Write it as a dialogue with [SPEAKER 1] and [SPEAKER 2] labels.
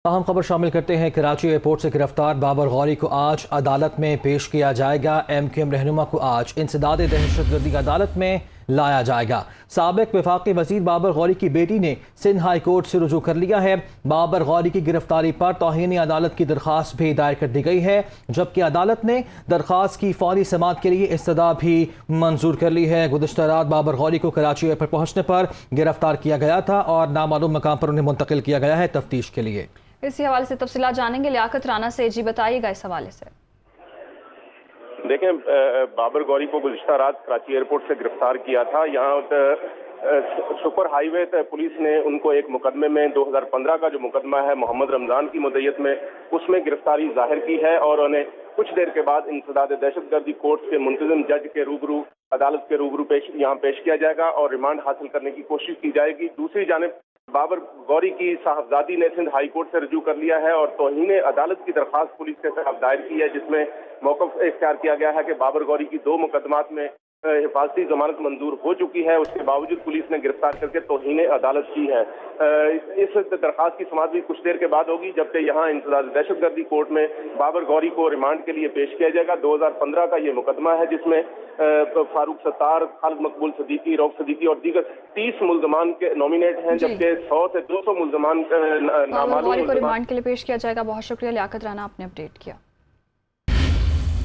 [SPEAKER 1] अहम खबर शामिल करते हैं। कराची एयरपोर्ट से गिरफ्तार बाबर गौरी को आज अदालत में पेश किया जाएगा। MQM रहनुमा को आज इंसदाद दहशतगर्दी अदालत में लाया जाएगा। साबिक वफाकी वजीर बाबर गौरी की बेटी ने सिंध हाई कोर्ट से रुजू कर लिया है। बाबर गौरी की गिरफ्तारी पर तौहीन अदालत की दरख्वास्त भी दायर कर दी गई है, जबकि अदालत ने दरख्वास्त की फौरी समाअत के लिए इस्तदा भी मंजूर कर ली है। गुज़श्ता रात बाबर गौरी को कराची एयरपोर्ट पहुंचने पर गिरफ्तार किया गया था और नामालूम मकाम पर उन्हें मुंतकिल किया गया है तफ्तीश के लिए।
[SPEAKER 2] इसी हवाले से तफसीलात जानेंगे लियाकत राना से। जी बताइएगा इस हवाले से।
[SPEAKER 3] देखें, बाबर गौरी को गुज़श्ता रात कराची एयरपोर्ट से गिरफ्तार किया था। यहाँ सुपर हाईवे पुलिस ने उनको एक मुकदमे में 2015 का जो मुकदमा है मोहम्मद रमजान की मुद्दत में, उसमें गिरफ्तारी जाहिर की है और उन्हें कुछ देर के बाद इंसदाद दहशतगर्दी कोर्ट के मुंतजिम जज के रूबरू अदालत के रूबरू यहाँ पेश किया जाएगा और रिमांड हासिल करने की कोशिश की जाएगी। दूसरी जानिब बाबर गौरी की साहबजादी ने सिंध हाई कोर्ट से रुजू कर लिया है और तौहीन अदालत की दरख्वास्त पुलिस के खिलाफ दायर की है, जिसमें मौक़िफ़ इख्तियार किया गया है कि बाबर गौरी की 2 मुकदमात में हिफाजती जमानत मंजूर हो चुकी है। उसके बावजूद पुलिस ने गिरफ्तार करके तौहीन अदालत की है। इस दरख्वास्त की समाअत भी कुछ देर के बाद होगी, जबकि यहाँ इंसदाद दहशतगर्दी कोर्ट में बाबर गौरी को रिमांड के लिए पेश किया जाएगा। 2015 का ये मुकदमा है जिसमें फारूक सत्तार, खालिद मकबूल सदीकी, रऊफ सदीकी और दीगर 30 मुल्जमान के नॉमिनेट हैं, जबकि 100 से 200 मुल्जमान नामालूम
[SPEAKER 2] को रिमांड के लिए पेश किया जाएगा। बहुत शुक्रिया लियाकत राना, आपने अपडेट किया।